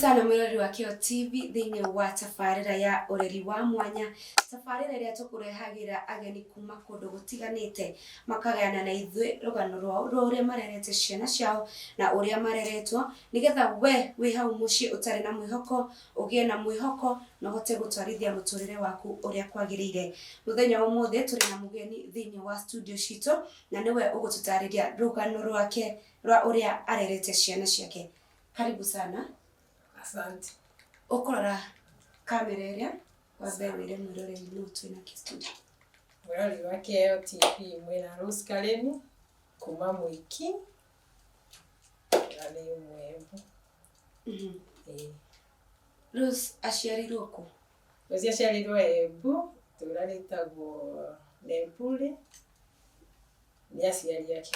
sana mwirori wa Kio TV thini wa tafarira ya ureri wa mwanya tafarira iria tukurehagira ageni kuma kundu gutiganite makagana na ithui rugano rwa uria marerete ciana ciao na uria mareretwo nigetha we wi hau muci utari na mwihoko ugie na mwihoko na hote gutwarithia muturire waku uria kwagirire muthenya umuthe turi na mugeni thini wa studio cito na niwe ugututariria rugano rwake rwa uria arerete ciana ciake. Karibu sana. Asante. Ukorora kamera iria wabewire mwiroreri nutu na kistudio. Mwiroreri wa Kio TV mwena Rose Karemi kuma Mwiki ali Mwembu. Rose aciarirwo ku? Rose aciarirwo Embu, turaritagwo Nempule. Ni aciari yake.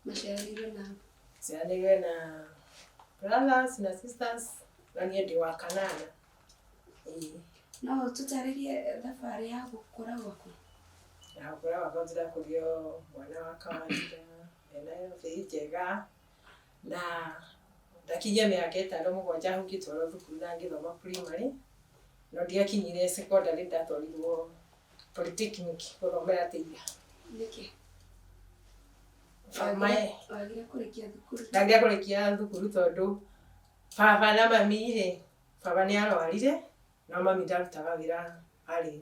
Maciarirwo na? Aciarirwo na brothers na sisters na niĩ ndĩ wa kanana. No tutaririe thabarĩ ya gũkũra gwaku? Ya gũkũra gwakwa ndĩrakũrio mwana wa kawaida ena bĩ njega na ndakinyia mĩaka 5-7 ngĩtwarwo thukuru na ngĩthoma primary no ndiakinyire secondary ndatwarirwo polytechnic gũthomera teacher. Nĩkĩ? Wagire kũrĩkia thukuru? Ndagĩra kũrĩkia thukuru tondũ baba na mami rĩ, baba nĩ arwarire na mami ndarutaga wĩra arĩ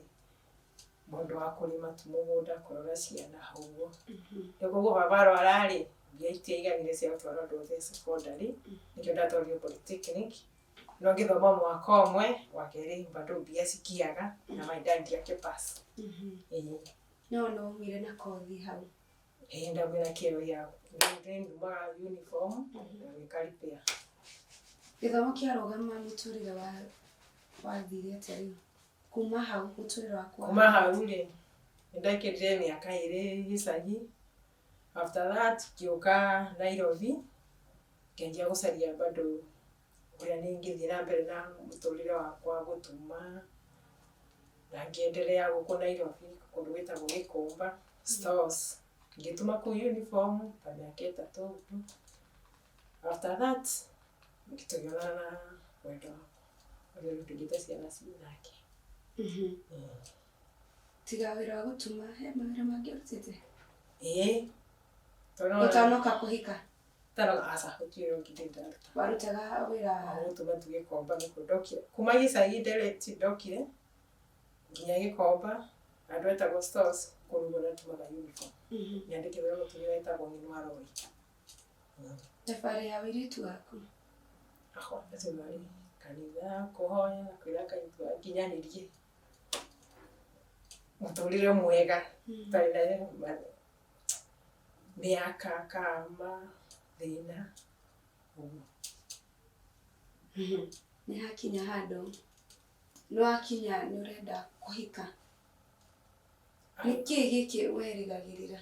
mũndũ wa kũrĩma tu mũgũnda kũrora ciana hau. Koguo baba arwara rĩ, mbia itiaiganire cia gũtwara andũ othe secondary nĩkĩo ndatwarirwo polytechnic no ngĩthoma mwaka ũmwe wa kerĩ bado mbia cikiaga na my dad ndiakĩpass. No umire na kothi hau? Ndagwĩra kĩo ya ndumaga uniform na gĩkaripia. Gĩthomo kĩarũgama mũtũrĩre wathire atĩa rĩu? Kuma hau mũtũrĩre waku? Kuma hau rĩ, nĩndakĩrire mĩaka 2 gĩcagi. After that ngĩũka Nairobi ngĩanjia gũcaria bado ũrĩa ningĩthiĩ na mbere na mũtũrĩre wakwa gũtuma na ngĩendelea gũkũ Nairobi kũndũ gwĩtagwo Gĩkomba stores. Ngĩtuma kũu uniform ta mĩaka 3 tu. After that ngĩtũgĩona na wendo wakwa ũrĩa tũgĩte ciana ciake. Tiga wĩra wa gũtuma he mawĩra mangĩ ũrutĩte? Ũtanoka kũhika? Aca gũtirĩ ũngĩ ndaruta. Warutaga wĩra wa gũtuma tu Gĩkomba nĩkuo ndokire. Kuma gĩcagi direct ndokire nginya Gĩkomba andũ etagwo stores kũrugwo na tumaga uniform. Nyandĩkĩrwo mũtumia wetagwo Minwaroi. Thabarĩ ya wĩiritu waku? Thabarĩ kanitha kũhoya na kwĩra Ngai nginyanĩrie mũtũrĩre mwega tarĩ na mĩaka kama thĩna. Nĩ hakinya handũ nĩwakinya nĩũrenda kũhika? Nĩkĩ gĩkĩ werĩgagĩrĩra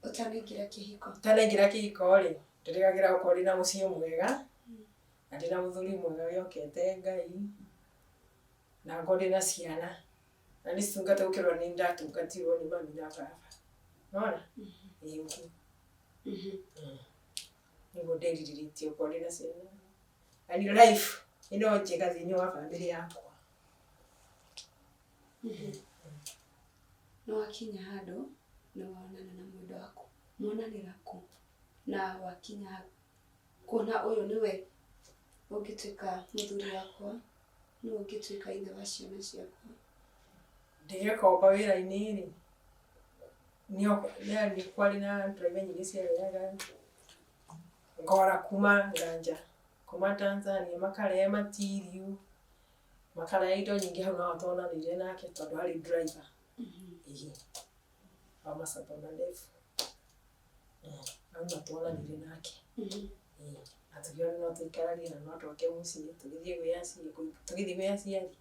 ũtanaingĩra kĩhiko? Ũtanaingĩra kĩhiko rĩ, ndĩrĩgagĩra gũkorwo ndĩna mũciĩ mwega na ndĩna mũthuri mwega wĩhokete Ngai na ngorwo ndĩna ciana na nĩcitungate gũkĩrwo nĩ ndatungatirwo nĩ mami na baba. Nĩwona? Nĩguo ndĩrirĩtie gũkorwo ndĩna ciana na nĩ life ĩno njega thĩinĩ wa bamĩrĩ yakwa. Nĩwakinya handũ na wonana na mwendwa waku, mwonanĩra kũ? Na wakinya kuona ũyũ nĩwe ũngĩtuĩka mũthuri wakwa, nĩwe ũngĩtuĩka ithe wa ciana ciakwa? Ndĩ Gĩkomba wĩra-inĩ rĩ, nĩ kwarĩ na driver nyingĩ ciarĩaga ngora kuma Nganja kuma Tanzania makarehe material makarehe indo nyingĩ hau no twonanĩire nake tondũ harĩ driver. Wa Masato na Ndefu. Na twonanĩire nake. Atũgĩona no tũikaranie na no tũke mũciĩ tũgĩthiĩ gwĩ aciari.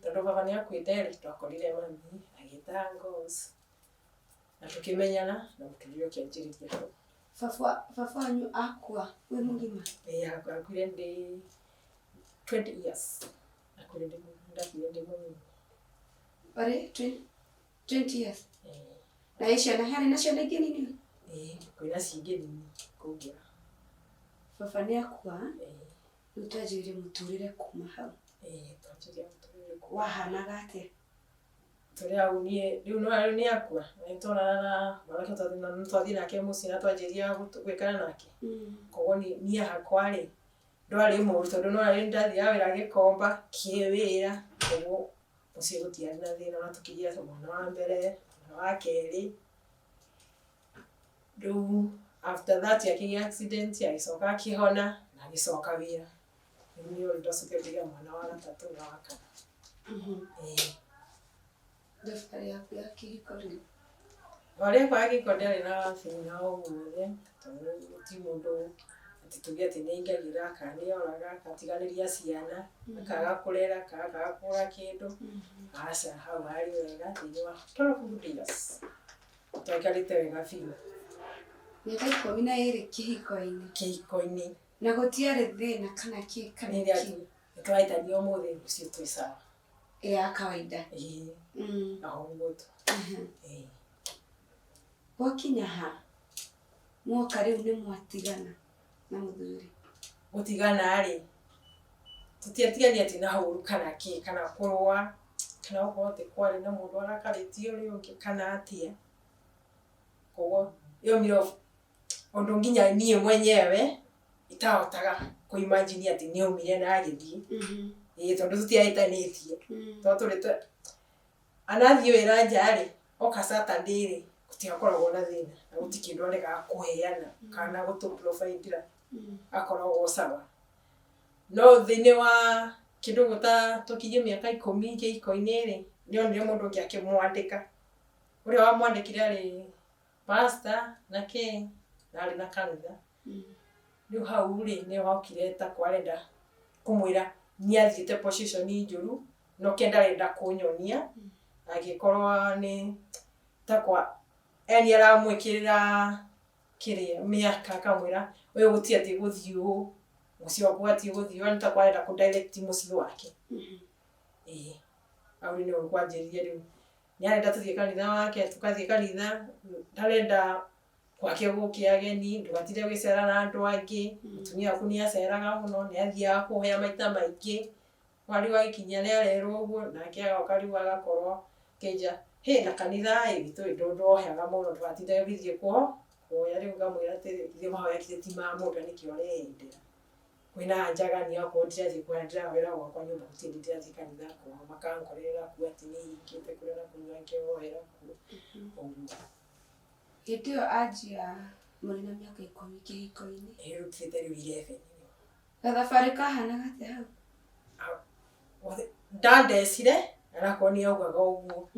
Tondũ baba nĩakuĩte rĩ, twakorire mami agĩta ngos na tũkĩmenyana na mũtũrĩre ũkĩanjĩrĩria hau. Baba wanyu akua wĩ mũgima? Akuire ndĩ 20 years. Akuire ndĩ mũgima. Arĩ 20 years? Na ciana harĩ na ciana ingĩ nini? Kwĩna cingĩ nini kũngĩra. Baba nĩakua Utajiri muturire kuma hau. Twanjirie muturire kuma. Wahanaga atia? Turi au nie riu no ari ni akua. Nitona na maraka twathi nake muci na twanjiria gwikara nake. Koguo ni hakwa ri ndwari mũru tondu no ari ndathia wĩra Gikomba kĩwĩra koguo muci gũtiarĩ na thĩna na tũkĩgia mwana wa mbere mwana wa kerĩ. Rĩu after that akĩgĩa accident agĩcoka akĩhona na agĩcoka wĩra. Rĩu nĩ ũndũ ũcio ngĩgĩa mwana wa gatatũ na wa kana. Thabarĩ yaku ya kĩhiko rĩ? Thabarĩ yakwa ya kĩhiko ndĩarĩ na thĩna o wothe tondũ ti mũndũ atĩ tuge atĩ nĩaingagĩra kana nĩoraga akatiganĩria ciana akaga kũrera akaga kũgũra kĩndũ. Aca hau harĩ wega thĩinĩ wa 12 good years twaikarĩte wega biũ. Mĩaka 12 kĩhiko-inĩ. Kĩhiko-inĩ. Na gũtiarĩ thĩna kana kĩ kana kĩ? Nĩtwahĩtania ũmũthĩ rũciũ twĩ sawa. Ya kawaida. Na ũguo tu. Gwakinya ha mwoka rĩu nĩ mwatigana na mũthuri? Gũtigana rĩ tũtiatigania atĩ na hũru kana kĩ kana kũrũa kana gũkorwo atĩ kwarĩ na mũndũ arakarĩtie ũrĩa ũngĩ kana atĩa. Koguo yoimire ũndũ nginya niĩ mwenyewe itahotaga kũ-imagine atĩ nĩaumire na agĩthiĩ. Tondũ tũtiahĩtanĩtie tondũ tũrĩ anathiĩ wĩra nja rĩ oka Saturday rĩ gũtiakoragwo na thĩna na gũtirĩ kĩndũ aregaga kũheana kana gũtũ-provide akoragwo sawa. No thĩinĩ wa kĩndũ tũkinyie mĩaka 10 kĩhiko-inĩ rĩ nĩonire mũndũ ũngĩ akĩmwandĩka. Ũrĩa wamwandĩkire arĩ pastor na kĩ na arĩ na kanitha. Rĩu hau rĩ nĩho hokire ta kwarenda kũmwĩra nĩathiĩte position njũru no ke ndarenda kũnyonia agĩkorwo nĩ takwa yani aramwĩkĩrĩra kĩrĩa mĩaka akamwĩra ũyũ gũtirĩ atĩ gũthiĩ ũũ mũciĩ waku gũtirĩ gũthiĩ ũũ nĩ takwa arenda kũ-direct mũciĩ wake. Hau nĩho kwanjĩrĩirie rĩu nĩarenda tũthiĩ kanitha wake tũgathiĩ kanitha ndarenda gwake gũũke ageni ndũgatinde ũgĩcera na andũ angĩ. Mũtumia waku nĩaceraga mũno nĩathiaga kũhoya maita maingĩ. Rĩu agĩkinya nĩarerwo ũguo nake agoka rĩu agakorwo kĩnja na kanitha witũ ndũhoyaga mũno ndũgatinde ũgĩthiĩ kuhoya. Rĩu ngamwĩra atĩrĩ ithuĩ mahoya githĩ ti ma mũndũ nĩkĩo ũreyendera. Kwĩna njagani okorwo ndĩrathiĩ kũrĩa ndĩrahoera gwakwa nyũmba gũtirĩ hĩndĩ ndĩrathiĩ kanitha kuo makankorera kuo atĩ nĩhingĩte kũrĩa na kũnyua ngehoera kuo ũguo. Hĩndĩ ĩyo anjia mũrĩ na mĩaka 10 kĩhiko-inĩ? Rĩrutĩte rĩu 11. Gathabarĩ kahanaga atĩa hau? Ndandecire arakorwo nĩaugaga ũguo.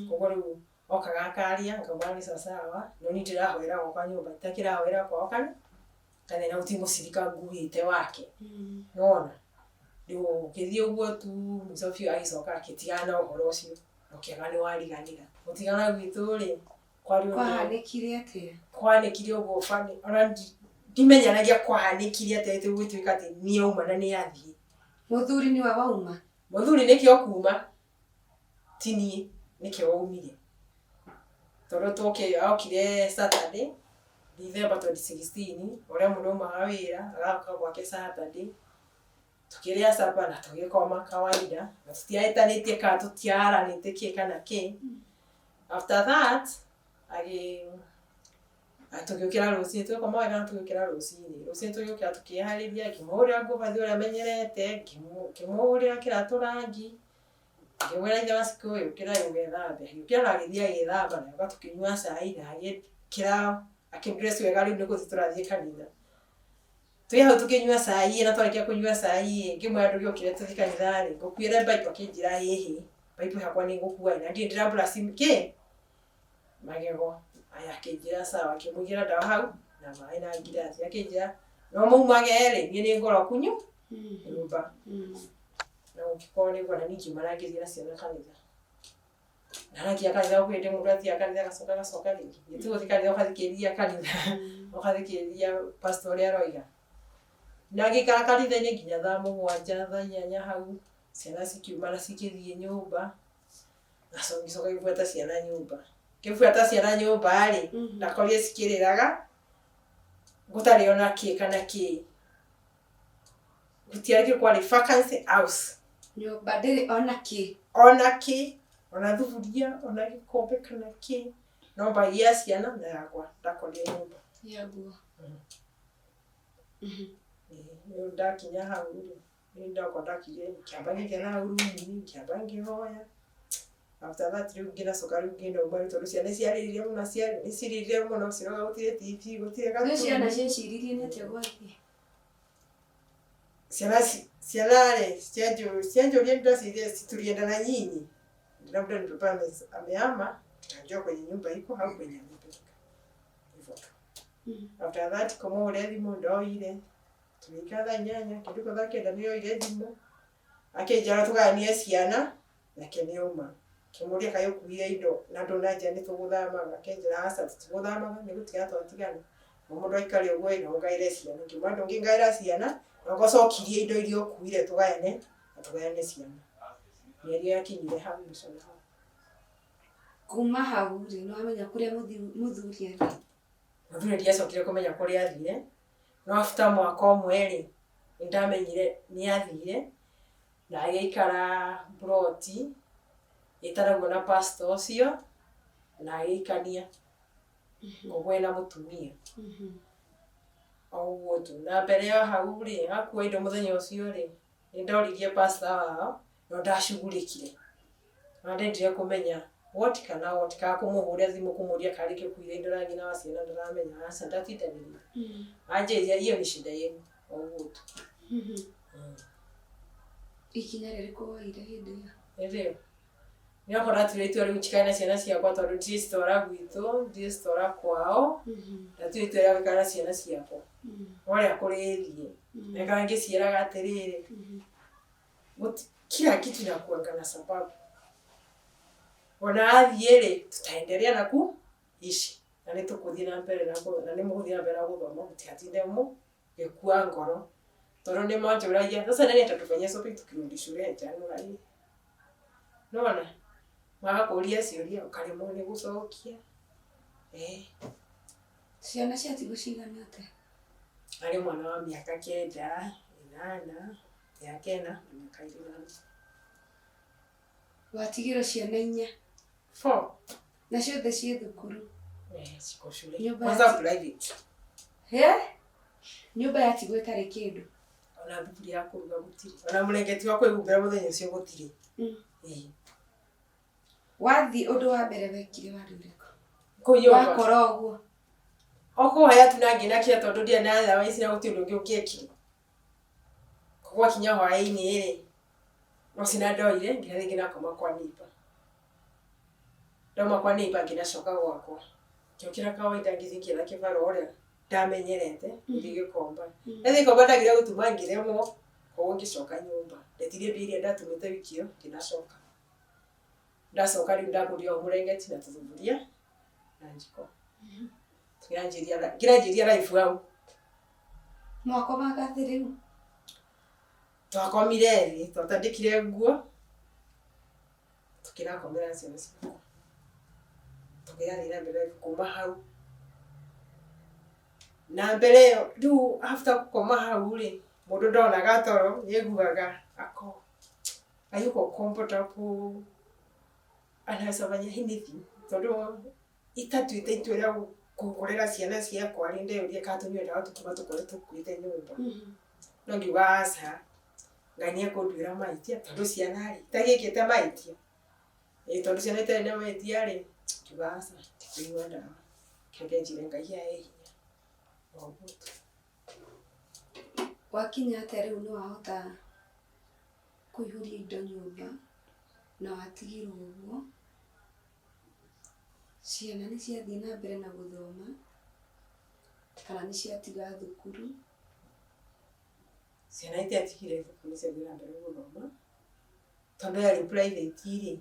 Koguo rĩu okaga akaria ngauga nĩ sawa no niĩ ndĩrahoera gwakwa nyũmba itakĩrahoera kwao kana na gũtirĩ mũcirika nguĩte wake. Nĩwona rĩu ũgĩthiĩ ũguo tu mũico biũ agĩcoka agĩtigana na ũhoro ũcio ũkĩaga nĩwariganĩra. Gũtigana gwitũ rĩ kwahanĩkire atĩa? Kwahanĩkire ũguo funny ona ndimenyanagia kwahanĩkire atĩa gũgĩtuĩka atĩ nĩauma na nĩathiĩ. Mũthuri nĩwe wauma? Mũthuri nĩkĩo kuma ti niĩ nĩkĩo waumire. Tondũ okire Saturday December 2016 ũrĩa mũndũ aumaga wĩra agacoka gwake Saturday tukĩrĩa supper na tũgĩkoma kawaida na tũtiahĩtanĩtie kana tũtiaranĩte kĩ kana kĩ. After that tũgĩũkĩra rũcinĩ twakoma wega na tũgĩũkĩra rũcinĩ tũgĩũkĩra tũkĩharĩria ngĩmũhũrĩra nguo bathi ũrĩa amenyerete ngĩmũhũrĩra kĩratũ rangi ngĩmwĩra ithe wa cikũ ũkĩra ũgethambe. Agĩũkĩra na agĩthiĩ agĩthamba na yoka tũkĩnyua cai na agĩkĩra akĩndress wega rĩu nĩgũthiĩ tũrathiĩ kanitha. Twĩ hau tũkĩnyua cai na twarĩkia kũnyua cai ngĩmwĩra ndũgĩũkĩre tũthiĩ kanitha rĩ ngũkuĩre bike. Akĩnjĩra hĩhĩ bike yakwa nĩngũkua na ndirĩ ndĩrambura kĩ magego. Aya akĩnjĩra sawa akĩmũigĩra ndawa hau na maĩ na ngirathi. Akĩnjĩra no maumage rĩ niĩ nĩ ngoroku nyũmba na ũngĩkorwo nĩguo na niĩ ngiuma na ngĩthiĩ na ciana kanitha. Naragia kanitha ũkwĩrĩte mũndũ athiaga kanitha agacoka rĩngĩ. Gĩtigũthiĩ kanitha ũgathikĩrĩria kanitha ũgathikĩrĩria pastor ũrĩa aroiga. Na ngĩikara kanitha-inĩ nginya thaa 7 thaa 8 hau ciana cikiuma na cikĩthiĩ nyũmba. Ngacoka gĩbuata ciana nyũmba. Ngĩbuata ciana nyũmba rĩ ndakorire cikĩrĩraga gũtarĩ ona kĩ kana kĩ. gutiarĩ kwari vacancy house nyũmba ndĩrĩ ona kĩ ona thuburia ona gĩkombe kana kĩ no mbagia ciana na yakwa ndakorire nyũmba yaguo nĩ ndakinya hau nĩ ndakwa ndakire kĩamba ngĩgera hau rumu kĩamba ngĩhoya after that rĩu ngĩnacoka rĩu ngĩenda umari tondũ ciana ciarĩrire mũno nĩ cirĩrire mũno ciroga gũtirĩ TV gũtirĩ gatũ nĩ ciana cieciririe nĩ atĩa gwathiĩ ciana cianjũria ndĩraciria situlienda na nyinyi labda ni papa amehama najua kwenye nyumba iko au kwenye amepeleka hivyo tu. After that kama ule thimo ndoire tulikatha nyanya kiduko zake ndio ile thimo akejara tukania ciana na kenioma kimuria kayo kuire indo na ndonaje ni tuguthama akejara hasa tuguthama ni gutiga twatigana mundo aikari ogwo ino ngaire ciana kimando ngingaira ciana ngocokirie indo irio kuire tugayane atugayane ciana Mieri yakinyire hau msona kuma hau ri no amenya kuria muthuri ari muthuri ndiacokire kumenya kuria athire no after mwaka ũmwe ndamenyire ni athire na agĩikara broti itaragwo na pastor ucio na agĩikania ogwena mutumia au tu na mbere ya hau ri hakuwa indo muthenya ucio ri ndoririe pastor wao no ndashugurikire na ndendire kumenya what ka kumuhuria thimu kumuria karike kuire indo rangi na wasiana ndaramenya asa ndatitaniria anje hiyo ni shida yenu au tu ikinya rĩrĩkũ waire hĩndĩ ĩyo nĩ akora tuĩtwo rĩu chikana ciana ciakwa tondũ ndirĩ stora gwitũ ndirĩ stora kwao na tuĩtwo ya gũikara ciana ciakwa ũrĩa kũrĩthie nĩkara ngĩciĩraga atĩrĩrĩ kila kitu inakuanga na sababu wanaathiĩ tutaendelea na kuishi na nĩtũkũthiĩ na mbere na nĩ mũgũthiĩ na mbere na gũthoma mũtigatinde gĩkua ngoro tondũ nĩ manjũragia sasa nani atatufanyia shopping tukirudi shule Januari naona magakũria ciũria ũkaremwo nĩ gũcokia ciana ciatigwo cigana atĩa arĩ mwana wa mĩaka 9 8 ya kena mĩaka 8 watigirwo ciana 4 na ciothe ciĩ thukuru ciko shule kwanza private nyũmba yatigwo ĩtarĩ kĩndũ ona thuburia ya kũruga gũtirĩ ona mũrengeti wa kwĩhumbĩra mũthenya ũcio gũtirĩ wathiĩ ũndũ wa mbere wekire warĩ ũrĩkũ wakora ũguo okohaya tunangĩnakia tondũ ndia na thawa ici na gũtirĩ ũndũ ũngĩ ũkĩekire kwa kinya hwaĩ-inĩ no sina ndoire ngĩrathiĩ ngĩnakoma kwa nipa ndoma kwa nipa ngĩnacoka gwakwa ngĩokĩra kawaida ngĩthiĩ ngĩetha kĩbaro ũrĩa ndamenyerete ngĩgĩkomba ĩthĩ komba ndagira gũtuma ngĩremwo koguo ngĩcoka nyũmba ndetirĩ mbia iria ndatumĩte wiki ĩyo ngĩnacoka ndacoka rĩu ndagũrire o mũrengeti na tũthuburia na njiko ngĩranjĩria life hau mwakomaga thĩ rĩu twakomire thĩ twatandĩkire nguo tũkĩrakomera ciana ciakwa tũkĩrathiĩ na mbere kuma hau na mbere ĩyo rĩu after gũkoma hau rĩ mũndũ ndonaga toro nĩaiguaga hayuko comfortable anaweza fanya anything tondũ itatuĩte itua rĩa kũkorera ciana ciakwa rĩ ndeyũria kana tũnyuendaga tũtuma tũkore tũkuĩte nyũmba no ngiuga aca Ngai nĩekũnduĩra mahĩtia tondũ ciana rĩ itagĩkĩte mahĩtia tondũ ciana itarĩ na mahĩtia rĩ ngiuga aca tikũnyua ndawa kĩreke njĩre Ngai ahe hinya ũguo tu wakinya atĩa rĩu nĩwahota kũihũria indo nyũmba na watigirwo ũguo ciana nĩciathiĩ na mbere na gũthoma kana nĩciatiga thukuru ciana itiatigire thukuru nĩciathiĩ na mbere gũthoma tondũ yarĩ private rĩ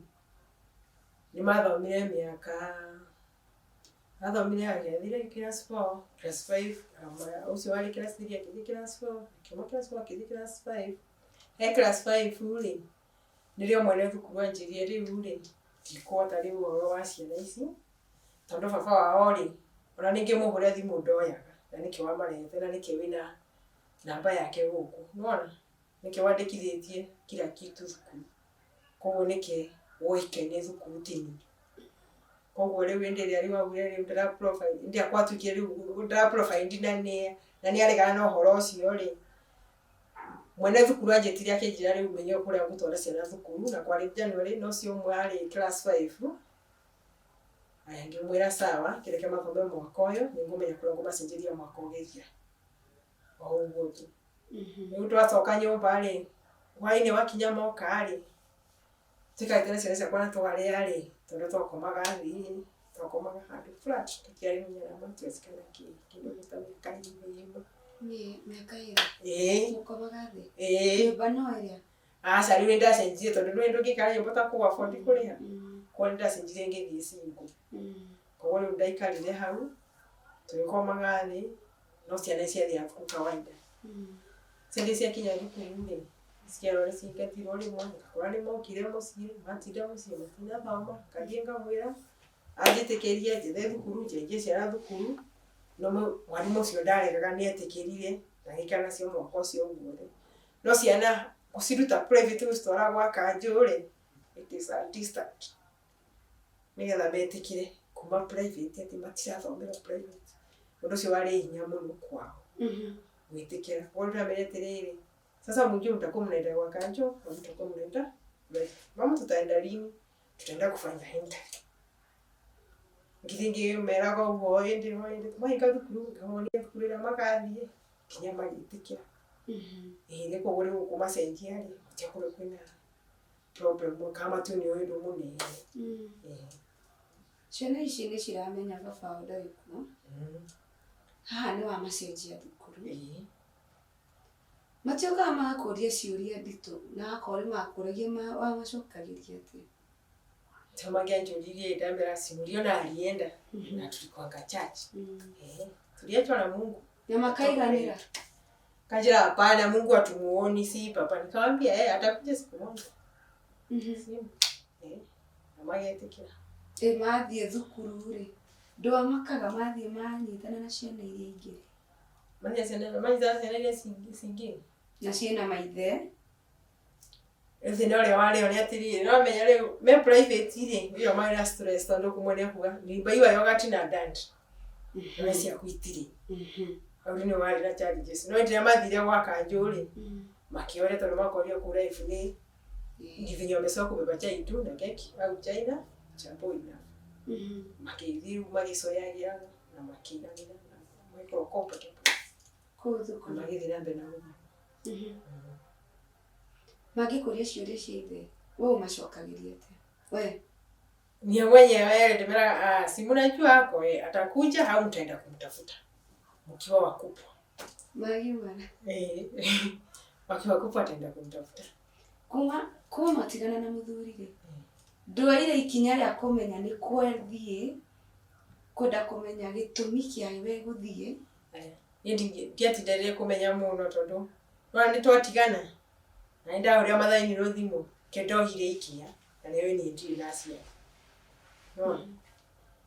nĩmathomire mĩaka athomire agĩathire class 4 class 5 ũcio warĩ class 3 akĩthiĩ class 4 akiuma class 4 akĩthiĩ class 5 class 5 rĩ nĩrĩo mwene thukuru anjĩrire rĩu rĩ ndikwota rĩu ũhoro wa ciana ici tondũ baba wao rĩ ona nĩngĩmũhũrĩra thimũ ndoyaga na nĩkĩo wamarehete na nĩkĩo wĩna namba yake gũkũ nĩwona nike wandikithĩtie kila kitu thukuru koguo nike woikaine thukuru tini koguo rĩu hĩndĩ ĩrĩa rĩu augire rĩu ndĩra profile ndia kwatuikie rĩu ndĩra profile na nĩ aregana na ũhoro ũcio rĩ mwene thukuru anjĩtire akĩnjĩra rĩu menye kũrĩa ngũtwara ciana thukuru na kwarĩ January no cio ũmwe arĩ class 5 aya ngĩmwĩra sawa kĩreke mathome mwaka ũyũ nĩngũmenya kũrĩa ngũmacenjeria mwaka ũgĩthira o ũguo tu rĩu twacoka nyũmba rĩ hwaĩ-inĩ wakinya moka rĩ tũkaĩte na ciana ciakwa na twarĩa rĩ tondũ twakomaga handũ flat tũkĩarĩmenya na twecikana kĩndũ gĩtagwo kairĩma mĩaka ĩrĩ mũkomaga thĩ nyũmba no ĩrĩa aca rĩu nĩndacenjirie tondũ rĩu ndũngĩikara nyũmba ta kũu afford kũrĩha koguo nĩndacenjirie ngĩthiĩ single koguo rĩu ndaikarire hau tũgĩkomaga thĩ no ciana ciathiaga thukuru kawaida ciana ciakinya thukuru rĩ ciarore cingatirwo rĩmwe ngakora nĩmokire mũciĩ matinda mũciĩ matinathoma ngathiĩ ngamwĩra anjĩtĩkĩrie njĩthe thukuru njenjie ciana thukuru no mwarimũ ũcio ndaregaga nĩetĩkĩrire na gĩikara nacio mwaka ũcio ũguo rĩ no ciana gũciruta private gũcitwara gwa kanjũ rĩ it is a distance nĩgetha metĩkĩre kuma private atĩ matirathomera private ũndũ ũcio warĩ hinya mũno kwao gwĩtĩkĩra koguo ndĩramenya atĩrĩrĩ sasa mjue mtakuwa kwa kanjo na mtakuwa mnaenda mama tutaenda lini tutaenda kufanya interview ngiringi mera kwa uende maika thukuru kamonia kurira makathie kinya magitikira nĩ kũgũrĩ gũkũma cenjia rĩ gũtiakũrĩ kwĩna problem kama tu nĩ ũndũ mũnene ciana ici nĩ ciramenya baba wao ndarĩ kuo haha nĩ wa macenjia thukuru matioka makũria ciũria nditũ na akorĩ makũragia wa macokagĩria atĩ Tamagia njuririe ndambera simurio na alienda na tulikuwa church tuliachwa na Mungu na makaiganira kajira hapana Mungu atumuoni si papa nikamwambia atakuja siku moja na magetekera mathie thukuru ri ndo amakaga mathie manyitana na ciana iria ingĩ mathie ciana iria singi na ciana maithe thina ũrĩa warĩo nĩ atĩrĩrĩ no menya rĩu me private ire iyo marĩ na stress tondũ kumwene kuga ni baiwa yogati na dant na cia kuitiri au ni wari na challenges no ndĩra mathire gwa kanjũrĩ makiore tondũ makorio kura ifuni ngivinyo meso kubeba chai tu na keki au China champoina makithii magicoyagia na makiganira na mwiko comfortable kũthũka magithira mbere na magĩkũria ciũria ciothe wewe umacokagĩria atĩ we ni mwenyewe ndimera si mnajua hapo atakuja au mtaenda kumtafuta mkiwa wakubwa magiwana wakiwa wakubwa ataenda kumtafuta kuma matigana na mũthuri ndũaire ikinya rĩa kũmenya nĩ kwendie kwenda kũmenya gĩtũmi kĩawe gũthiĩ ndiatinderie kũmenya mũno tondũ nĩ twatigana na nda ũrĩa mathainirwo thimũ kendohire ikinya na leo ni ndirĩ na aciari no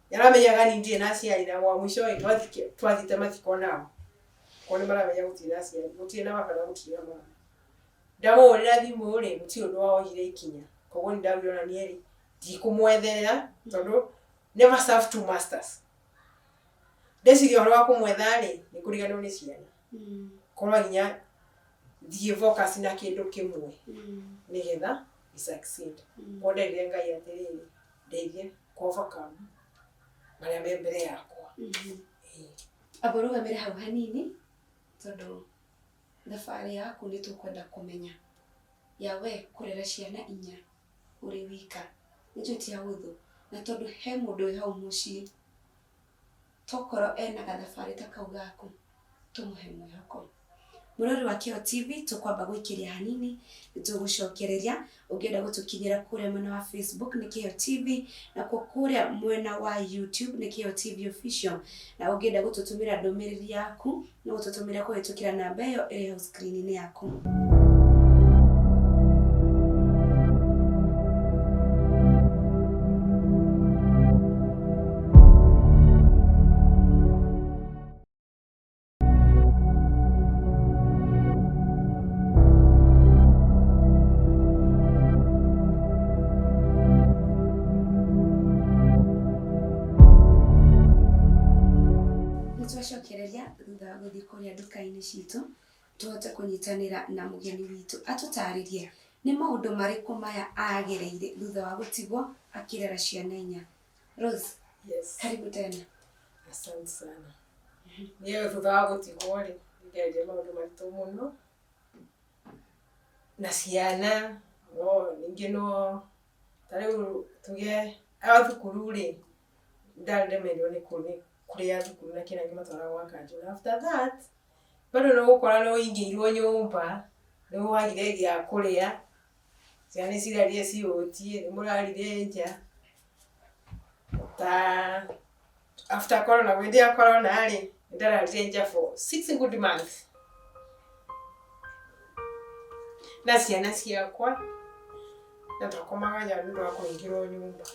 yaramenyaga ni ndirĩ na aciari na wa mwisho twathite mathiko nao kone maramenya gũtirĩ na aciari gũtirĩ na baba na gũtirĩ na mama ndamũhũrĩra thimũ rĩ mũtirĩ ũndũ wohire ikinya koguo nĩ ndagwĩrwo na Mieri ndikũmwetherera tondũ never serve two masters ndeciria ũhoro wa kũmwetha rĩ nĩ kũriganĩrwo nĩ ciana korwo hinya thiĩ focus na kĩndũ kĩmwe nĩgetha succeed ndeithia Ngai atĩrĩrĩ ndeithie overcome marĩa me mbere yakwa aborũgamĩre hau hanini tondũ thabarĩ yaku nĩ tũkwenda kũmenya yawe kũrera ciana 4 ũrĩ wika nĩtũ tia hũthũ na tondũ he mũndũ wĩ hau mũciĩ tokorwo ena gathabarĩ ta kau gaku tũmũhe mwĩhoko Mũrori wa Kĩo TV tũkwamba gũikĩria hanini tũgũcokereria ũngĩenda gũtũkinyĩra kũrĩa mwena wa Facebook nĩ Kĩo TV na kũrĩa mwena wa YouTube nĩ Kĩo TV official na ũngĩenda gũtũtũmĩra ndũmĩrĩri yaku no gũtũtũmĩra kũhĩtũkĩra namba ĩyo ĩrĩ hau screen-inĩ yaku. guthii kuria nduka-ini citu tuhote kunyitanira na mugeni witu atutaririe ni maundu mariku maya agereire thutha wa gutigwo akirera ciana 4. Rose, Yes. karibu tena. Asante sana. Niyo thutha wa gutigwo ri ngereire maundu maritu muno na ciana no ningi no tariu tuge athukuru ri ndaremerwo ni kuria thukuru na kina ngimatwara gwa kanjura. After that bado no gukora no ingirwo nyumba no wagire gia kuria ciana cirarie ciutie ni murarire nja ta after corona ri ndararire nja for 6 good months na ciana ciakwa na twakomaga nja ndu wa kuingirwo nyumba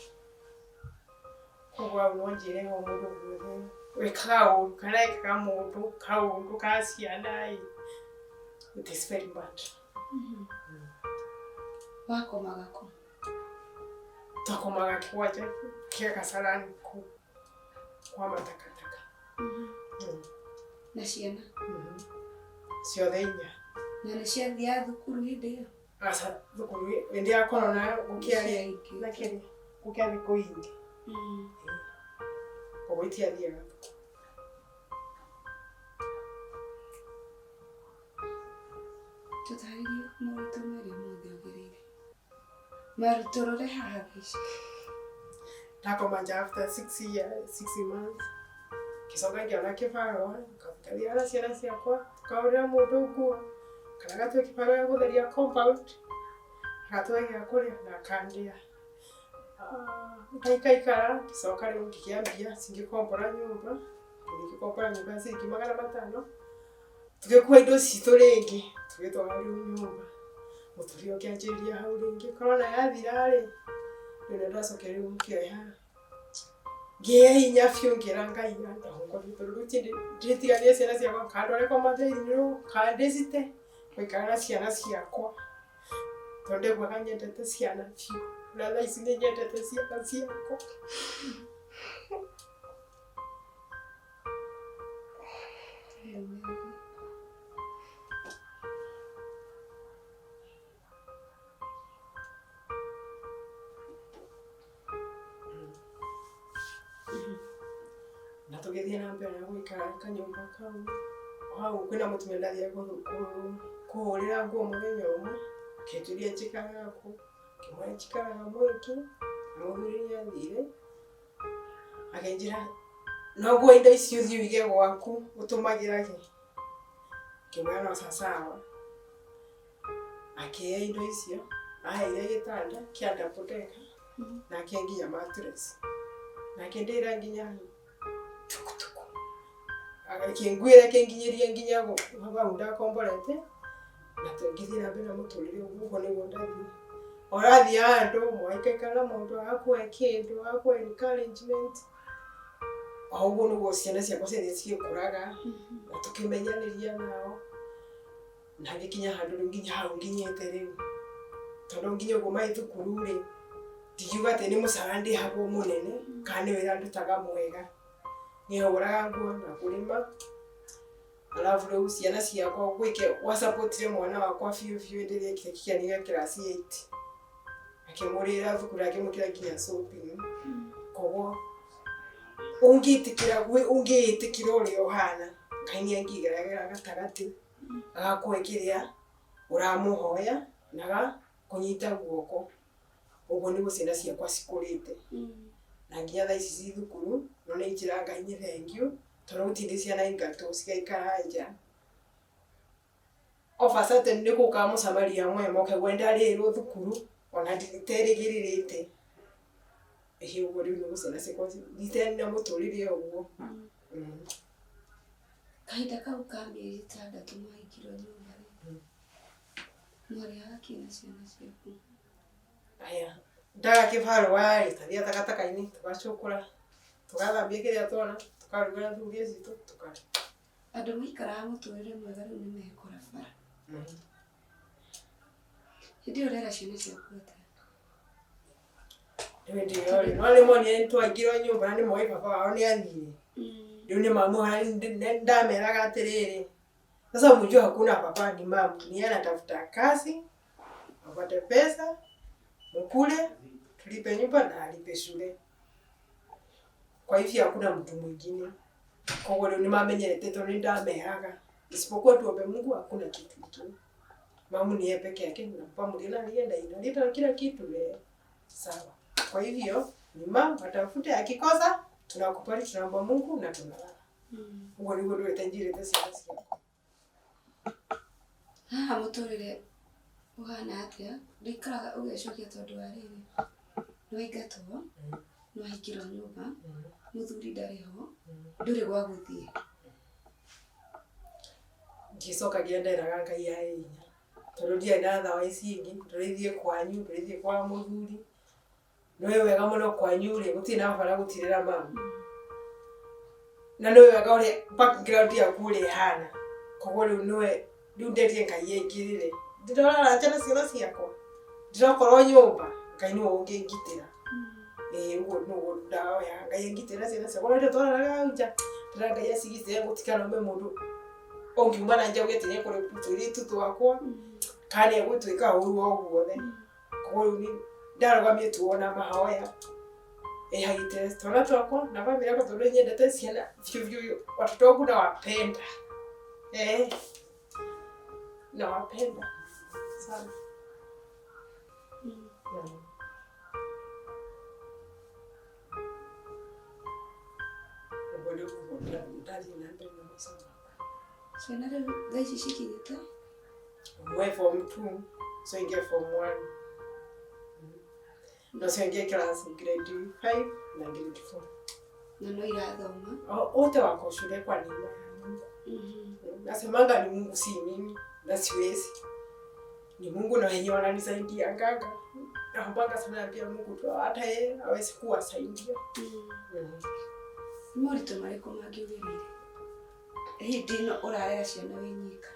koguo no njire ho mundu guothe wekaga uru kana ekaga mundu kaundu ka ciana it is very bad. Wakomaga ku twakomaga kiwanja kia Kasarani ku kwa matakataka. na ciana Ciothe 4 na nĩ ciathia thukuru hĩndĩ ĩyo. asa thukuru hĩndĩ ya corona gukiaria na kiri gukiaria kuingi koguo itiathiaga thukuru. Tutaririe moritũ marĩa mothe ũgereire. Marutorore haha bici. Ndakoma nja after 6 months. Kicoka ngiona kibaro ngakaria na ciana ciakwa tukaurira mundu nguo kana gatwe kibaro ya gutheria compound gatwe ya kuria na kandia ngaikaikara kicoka riu ngikiambia singikombora nyumba ciringi 500 tugikuwa indo citu ringi tugitwara riu nyumba muturio kianjiria hau ringi corona yathira ri ndio ndacoke riu ngioya hinya biũ ngĩra Ngai ndahongoria tondũ rĩu ndĩtiganĩrie ciana ciakwa kandware kwa mathĩinĩ kandĩcite gũikara na ciana ciakwa tondũ ndĩguaga nyendete ciana biũ na thaa ici nĩ nyendete ciana ciakwa. Na tugithie na mbere na gwikara kanyumba kau hau kwina mutumia ndathia kuhurira nguo muthenya umwe kenjuria njikaraga ku kimwe njikaraga mwiki muthuri niathire akenjira no nguo indo icio uthii uige gwaku utumagira ki kimwe no sasawa akioya indo icio aheire gitanda kia double na akenginya mattress na kendera nginya tukutuku agakingwira kenginyirie nginya baba ndakomborete na tungithie na mbere muturire uguo niguo ndathie orathi andu mwaikaikara mundu akwe kindu akwe encouragement auguo niguo ciana ciakwa ciathie cigikuraga na tukimenyaniria nao na ngikinya handu nginya hau nginyete riu tondu nginya uguo mai thukuru ri ndigiuga ati ni mucarandi habo munene kana wira ndutaga mwega nihuraga nguo na kurima alafu riu ciana ciakwa gwike wa supportire mwana wakwa biũ endelee kiania class 8 akimurira thukuru akimukira nginya shopping koguo ungiitikira uri ohana Ngai angigeragera gatagati agakwekiria uramuhoya naga kunyita guoko uguo niguo ciana ciakwa cikurite na nginya thaa ici thukuru no nĩ njĩra Ngai nĩ thank you tondũ gũtirĩ ciana ingatũ cigaikara nja ofasate nĩ gũka mũcamaria mwe moke gwenda rĩrwo thukuru ona nditerĩgĩrĩrĩte ehe ũguo rĩu nĩ ciana ciakwa thiteni na mũtũrĩre ũguo. Kahinda kau ka mĩeri 6 mahingirwo nyũmba mwarĩaga kĩna ciana ciaku. Aya ndaga kĩbarũa tathia takataka-inĩ tũgacũkũra tugathambia kĩrĩa twona tukaruga thuria citũ tukarĩa. Andũ maikaraga mũtũrĩre mwega rĩu nĩ mekora bara. Hĩndĩ ĩyo ũrera ciana ciaku atĩa? Rĩu ndĩyo no nĩ monie nĩ twaingĩrwo nyũmba na nĩ moĩ baba wao nĩ athire Ndio ni mama ndameraga atiriri. Sasa mjua hakuna papa ni mama. Ni yeye anatafuta kazi, apate pesa, mkule, tulipe nyumba na alipe shule. Kwa hivyo hakuna mtu mwingine. Kwa hiyo ni mama mwenye teto ni ndameraga. Isipokuwa tuombe Mungu hakuna kitu kingine. Mama ni yeye peke yake na pamoja na alienda inaleta kila kitu leo. Sawa. Kwa hivyo ni mama atafute akikosa tunakupali tunaomba Mungu na tunalala. Ngo ndio itanjire pesa yako. Muturire uhana atia ndikaraga ugecokia tondu wa riri nwigatwo nwahingirwo nyumba muthuri ndariho nduri gwa guthie ngicoka ngienderaga Ngai ainya tondu ndia na thawa ici ingi turithie kwanyu turithie kwa muthuri noe wega muno kwanyu ri gutina bara gutirira mama na noe wega uri background ya kule hana koguo riu noe riu ndetie Ngai ingirire ndirora Ciana ciakwa ndirokorwo nyumba Ngai no ungingitira uguo no ndawa ya Ngai ingitira Ciana ciakwa ndio twararaga nja ndira Ngai acigite gutikana me mundu ongiuma na nja ugetinye kuri puturi tutu wakwa kani egutwika uru oguo koguo ni ndarogamie tuona mahoya hagite twana twakwa na bamira yako tondu nyendete ciana vyo watoto wangu na wapenda na wapenda sana Ngode kuvuta ndali na ndani na sana Ciana rĩu thaa ici cikirĩte mwe form 2 so ingia form 1 no so ingia class grade 5 na grade 4 na no irathoma wote wako shule kwa nini nasemanga ni Mungu si mimi na siwezi ni Mungu na wenyewe wananisaidia nganga naomba sana pia Mungu tu hata yeye hawezi kuwasaidia Morito mariko magiugirire ndino urarera ciana winyika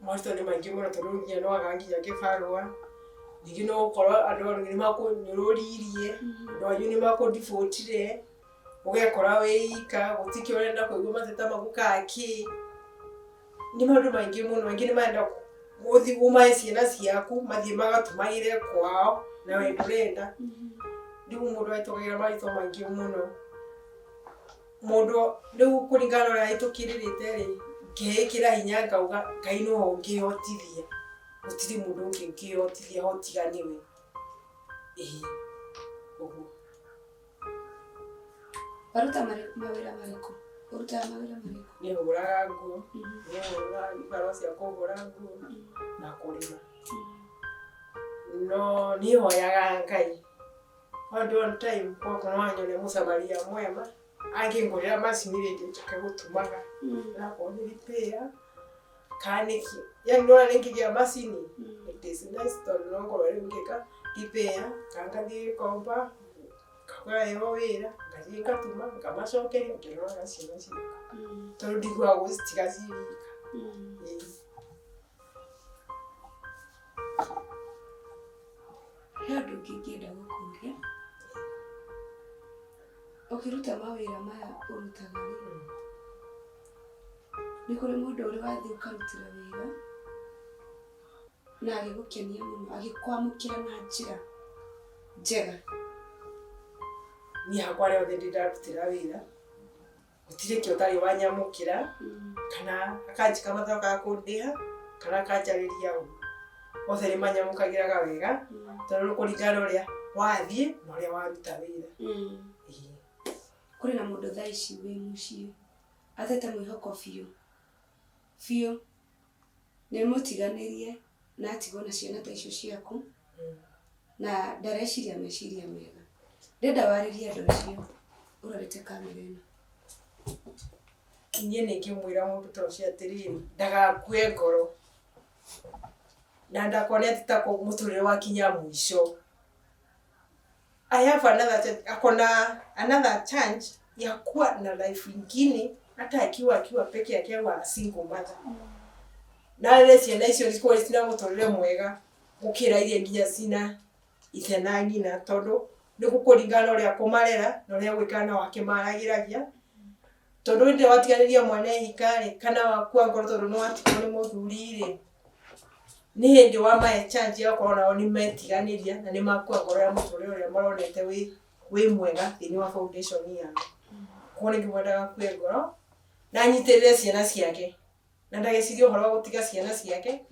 Morito ni maingi muno tondu nginya no agangia kibarua nigi no ukorwo andu ni makunyururirie no anyu ni makundifotire ugekora wika gutiki urenda kuigua mateta magukaki ni maundu maingi muno ingi ni maenda guthi uma Ciana ciaku mathie magatumagire kwao na we ndurenda ndi mundu aitogira marito maingi muno mundu riu kuringana na itukiririte ri ngekira hinya ngauga Ngai no ungihotithia gutiri mundu ungihotithia hotiganiwe uguo baruta mawira mariko uruta mawira mariko ni huraga nguo ni huraga ibaro cia kuhura nguo na kurima no ni hoyaga Ngai on time kwa kunwanya musamaria mwema angingurira macini rĩngĩ njoke gutumaga na kuniripea kaniki yani nona ningigia macini it is nice to no ngorwo rĩu ngika ripea kangathie komba kayo wĩra ngathie ngatuma ngamacokeria ngĩroraga Ciana ciakwa tondu ndigua gũcitiga ciwika Ndu ngĩngĩenda gũkũria ukiruta mawira maya urutaga rĩ ni kuri mundu uri wathi ukarutira wira na agigukenia muno agikwamukira na njira njega ni hakwa rĩothe ndarutira wira gutire kĩ utari wanyamukira kana akanjika mathaũ ga kundiha kana akanjarĩria othe nĩ manyamũkagĩraga wega tondu kũringana ũrĩa wathie na ũrĩa waruta wira kuri na mundu thaa ici wi muciĩ atete mwĩhoko biũ nĩ mutiganirie na atigwo na ciana ta icio ciaku na ndareciria meciria mega ndenda warĩrie andũ acio urorete kamera ĩno niĩ nĩngĩmwĩra mũndũ ta ũcio atĩrĩrĩ ndagakue ngoro na ndakone atĩ ta mũtũrĩre wakinya mũico I have another chance ya kuwa na life ingine hata akiwa peke yake wa single mother. Na rĩrĩa ciana icio cikorwo cina mũtũrĩre mwega gũkĩra iria nginya cina ithe na nyina tondu nĩ gũkũringana ũrĩa kũmarera na ũrĩa gwĩkana wake maragĩragia tondu ndi watiganiria mwana hikari kana wakua ngoro tondu no watikone muthurire ni hindi wa mae chance ya korona oni metiganiria na ni makua ngoro ya muthurire uria maronete wi mwega thini wa foundation ya kone ngimwenda kwe ngoro na nyitirire ciana ciake na ndageciria uhoro wa gutiga ciana ciake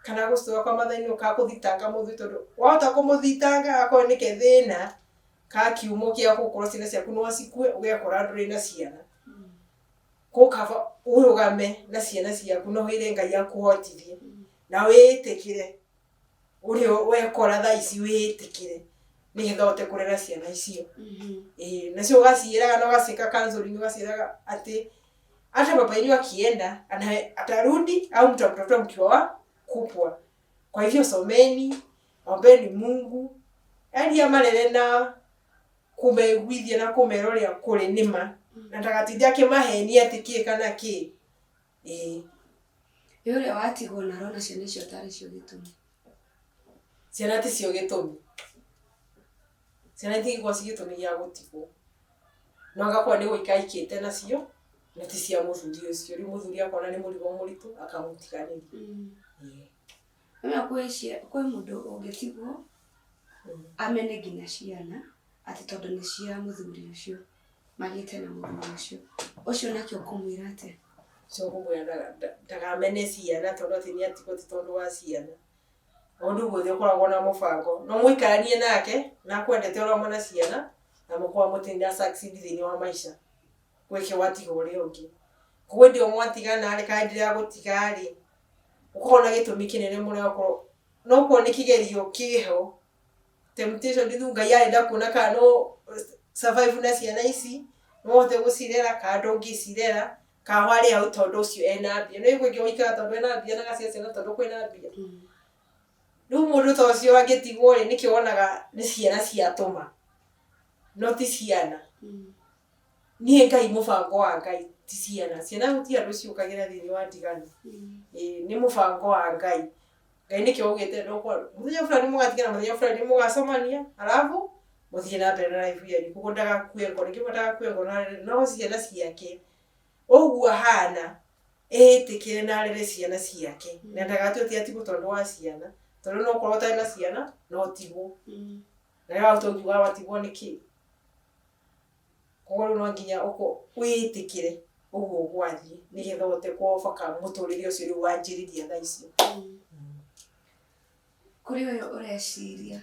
kana gustoa kwa mathaini ukakuthitanga muthu tondu wahota kumuthitanga akoro ni kethina ka kiumo kia gukoro ciana ciaku no acikue ugekora nduri na ciana ko kava urugame na ciana ciaku no hire Ngai akuhotithie na witikire uri wekora tha ici witikire ni hitho te kurera ciana icio nacio ugaciiraga no gacika counseling ugaciiraga ati hata baba yenu akienda atarudi au mtafuta mkiwa kupwa. Kwa hivyo someni, ombeni Mungu, yani amalele na kumegwithia na kumeroria kuri nima na ndagatindia kimaheni atikie kana ki yule watigwo na rona ciana icio tari cio gitumi ciana ti cio gitumi ciana ti gwa cio gitumi ya gutigwo no agakwa ni guikaikite nacio na ti cia muthuri ucio ri muthuri akona ni murigo muritu akamutiganiri kwe mundu ungitigwo amene nginya ciana ati tondu ni cia muthuri ucio magite na muthuri ucio nakio kumwira ate so kumwira ndagamene ciana tondu ati ni atiko ti tondu wa ciana ondu guthio koragwo na mubango no muikaranie nake na kwendete ora mwana ciana na mukwa mutinda succeed thini wa maisha gwike watigo uri ungi kuwe ndio mwatigana ari kandi ya gutigari ukona gitumi kinene muri okoro no kuone kigerio kiho temptation ndithunga yarenda kuona kana no survive na ciana ici no hote gucirera kando ngicirera kahwari au tondu ucio ena mbia no igwe gyoika tondu ena mbia na gacia ciana tondu kwina mbia no mundu to ucio angitigwo ri nikionaga ni ciana ciatuma no ti ciana ni Ngai mubango wa Ngai ti ciana guti andu ciukagira thini wa ndigani ni mubango wa Ngai nikio ugite no kwa muthenya fulani mugatigana muthenya fulani mugasomania alafu muthie na mbere na life yenu kugondaga kwego nikimataga kwego no ciana ciake ogu hana etikire na rere ciana ciake na ndagatuti ati gutondu wa ciana tondu no korota na ciana no tigo na ya utongiwa watigwo niki kogoro no nginya uko witikire ugu gwathie ni getha ute kwofaka muturire ucio ri wanjiriria tha icio kuri we ureciria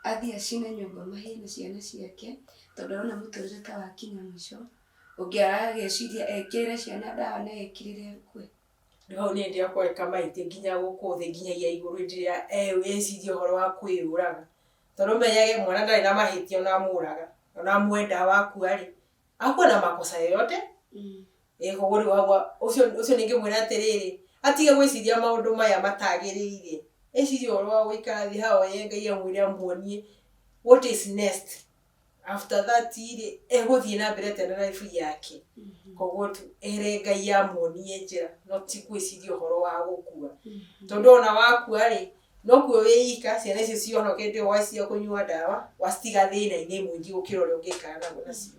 athia cina nyumba mahina ciana ciake tondu ona muturire ta wakinya mwisho ungiara geciria ekire ciana dawa na ekirire kwe no ni ndia kwa kama ite nginya guku thi nginya ya iguru ndiria eciria horo wa kwiruraga tondu meyage mwana ndari na mahitio na muraga ona mwenda waku ari akona makosa yote kogori wagwa ucio ningi mwira atiriri atige gwiciria maundu maya matagirire eciria horo wa guikara thi hao Ngai amwira muonie what is next after that ire eguthie na mbere tena life yake koguo ere Ngai amuonie njira no ti gwiciria horo wa gukua tondu ona wakua ri no kuo wiika ciana icio cionokete wacia kunyua dawa wastiga thina ine mwingi gukira uri ungikara na nacio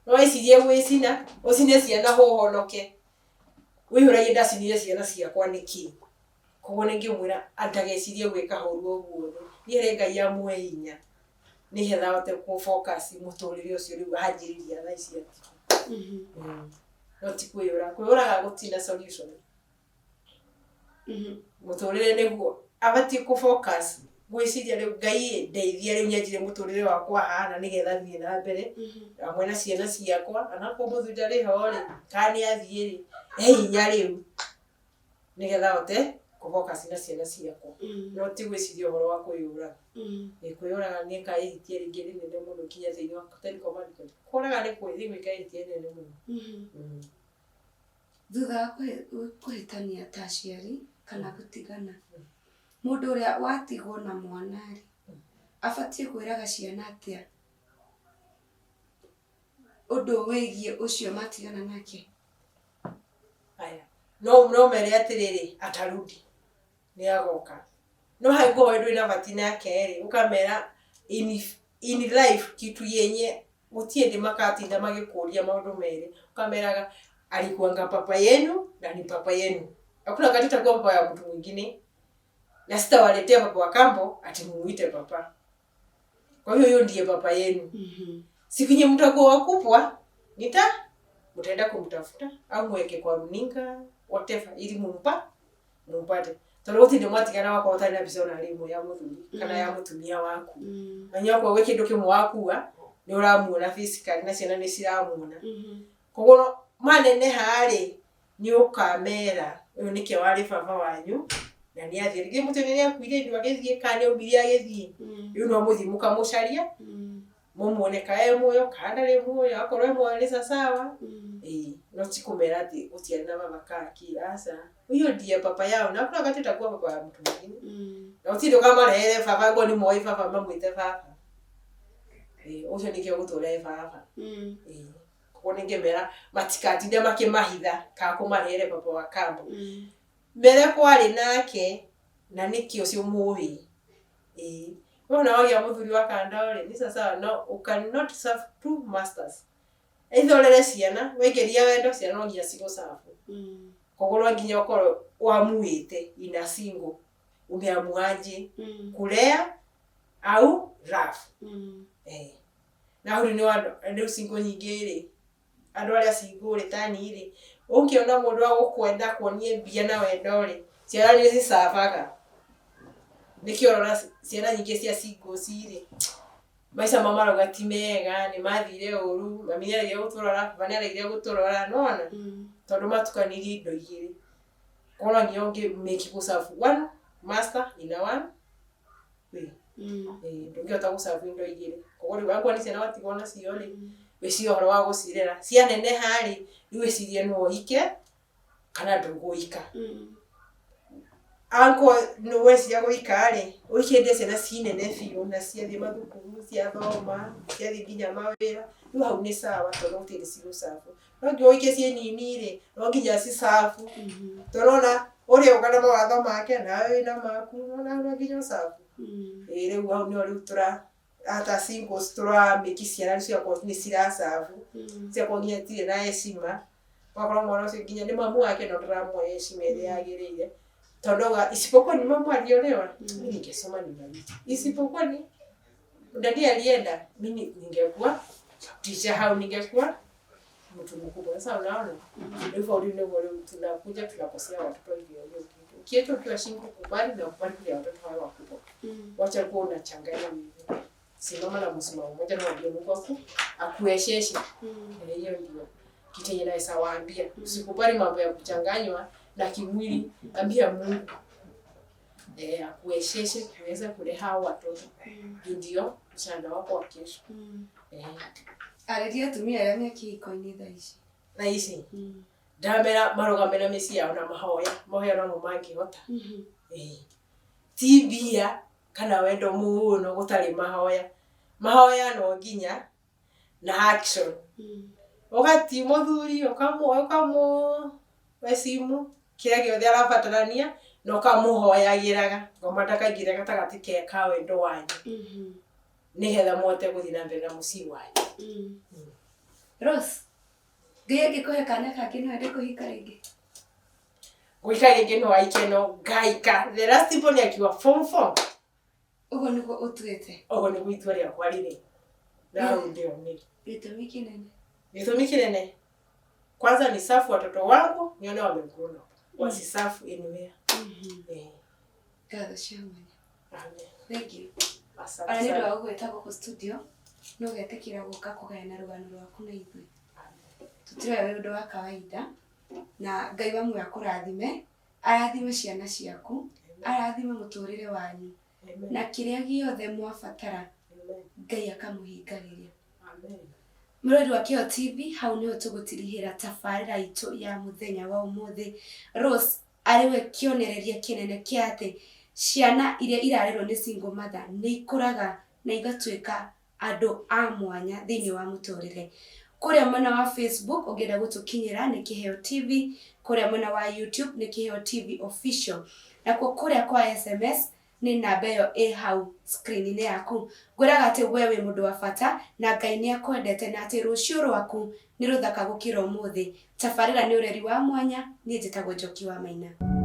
no icirie gwicina ucine ciana hohonoke wihuragie ndacinire ciana ciakwa niki koguo ningimwira andagecirie gwika horu oguo ni ere Ngai amwe hinya ni hetha hote ku focus muturire ucio riu hanjiriria tha ici no ti kwiyuraga gutina solution muturire niguo abati ku focus gwiciria riu Ngai ndeithia riu nyenjire muturire wakwa hana ni getha thie na mbere amwe na ciana ciakwa ana ko muthunda ri hori kani athie ri hinya riu ni getha hote ku focus na ciana ciakwa no ti gwiciria horo wa kwiyuraga ni kwiyuraga ni Ngai hitie ringi nene muno kinya thini wa kutani command koraga ni kwithi gwika hitie nene muno thutha kuhitania ta aciari kana gutigana mundu uria watigwo na mwana ri abatie kwiraga ciana atia undu wigie ucio matigana nake aya no mere atiriri atarudi ni agoka no haigo wedu ina batina keri ukamera in life kitu yenye gutiende makatinda magikuria maundu mere ukameraga alikuanga papa yenu na ni papa yenu. Hakuna wakati utakuwa papa ya mtu mwingine. Na sitawaletea papa wa kambo ati muite papa. Kwa hiyo ndiye papa yenu. Siku yenye mtakuwa wakubwa mtaenda kumtafuta au mweke kwa runinga whatever ili mumpate. Toloti ndio mwatikana wako utani na bisona alimu ya muthuri kana ya mutumia waku. Anya kwa weke ndoke mwakuwa ni uramuona physical na ciana ni ciramuona. Koguo manene hari ni ukamera uyu nike wari baba wanyu na ni athie rigi mutumia ni akuire ndu agithie kane ubiri agithie uyu no muthimuka mucaria mumuoneka muoyo kana ri muoyo akorwe mwalisa sawa no tikumera ati utiari na baba kaki asa uyo ndiye papa yao na kuna wakati utakuwa papa ya mtu mwingine na utindo kama rere baba ngo ni moi baba mamwite baba ucio nikio gutore baba koguo ningemera matikatinde makimahitha ka kumarere papa wa kambo mbere kwari nake na nikio cio muwi Wana wagi ya muthuri wa kandore ni sasa no you cannot serve two masters. Either ciana wegeria wendo ciana no nginya cigo safu. Koguo nginya ukoro wamuite ina single umeamuaje kulea au rafu. Na uri ni wando ndio single nyingire. Andu aria single ri tani ri ungiona mundu wa gukwenda kuonie mbia na wendore ciana ni cicabaga. Nikiorora ciana nyingi cia single cire maisha mama roga timega ni mathire uru maminya ile guturora vanera ile guturora nona tondu matukanirie indo igiri kora ngionge make kusafu one master ina one ndungihota gusafu indo igiri kogori wangu ni ciana watigona ciore wecio horo wa gucirera ciana nene hari niwecirie no ike kana ndunguika Anko no wesi yago ikare oikende ciana cinene biũ na ciathie mathukuru cia thoma ciathie nginya mawĩra rĩu hau nĩ sawa tondũ gũtirĩ cigũcabu no nginya oike ciĩ nini rĩ no nginya cicabu tũrona ũrĩa ũgana mawatho make nawe wĩna maku no nginya ũcabu rĩu hau nĩho rĩu ata singles tũramĩki ciana ciakwa nĩ ciracabu ciakwa nginya tirĩ na heshima wakorwo mwana ũcio nginya nĩ mamu wake no ndĩramuoya heshima ĩrĩa yagĩrĩire Tondoga isipokuwa ni mama aliolewa mimi ningesoma nimalize. Isipokuwa ni dadi alienda mimi ningekuwa teacher au ningekuwa mtu mkubwa. Sasa unaona hivyo ndio tunakuja tunakosea watoto hivyo kitu. Kieto kiwa shingo kubali na kubali kwa watoto hao wakubwa. Wacha kuwa unachanganya mimi. Simama na msimamo mmoja na wajue Mungu wako akuhesheshe. Hiyo ndio kitu yenye naweza waambia. Usikubali mambo ya kuchanganywa na kimwili ambia Mungu akuhesheshe kuweza kuleha watoto ndio mshanda wako wa kesho Aredia tumia ya miaki ikoini thaici na ici ndamera marogamera misi yao na mahoya no mangihota tibia kana wendo muno gutari mahoya no nginya na action wakati muthuri okamo wesimu kira giothe arabatarania no kamuhoyagiraga ngomata kagira gatagati ke ka wendo wanyu nigetha mote guthii na mbere na mucii wanyu Rose ngiye gikuhe kana kake no ende kuhika ringi guika ringi no aikeno gaika the last people ni akiwa form 4 ugo niko utuete ugo ni gwitwaria kwa rire na ndio ni gitumi kinene kwanza ni safu watoto wangu nione wamekuona wasisafu anywhere God shamani amen thank you asante ana ndio gweta kwa studio no getekira guka kugayana rugano rwaku na ithui tutire wewe ndo wa kawaida na Ngai wa muya kurathime arathime ciana ciaku arathime muturire wanyu na kiria giothe mwabatara Ngai akamuhingagĩria amen Murori wa Kio TV hau niho tugutirihira tafarira itu ya muthenya wa umuthi Rose ariwe kionereria kinene kiate ciana iria irarerwo ni single mother ni ikuraga na igatuika andu a mwanya thini wa muturire kuria mwena wa Facebook ungenda gutukinyira ni Kiheo TV kuria mwena wa YouTube ni Kiheo TV official na kuria kwa SMS nĩ namba ĩyo hau screen-inĩ yaku. Ngwĩraga atĩ we wĩ mũndũ wa bata na Ngai nĩ akwendete na atĩ rũciũ rwaku nĩ rũthaka gũkĩra ũmũthĩ. Tabarĩra nĩ ũreri wa mwanya, niĩ njĩtagwo Njoki wa Maina.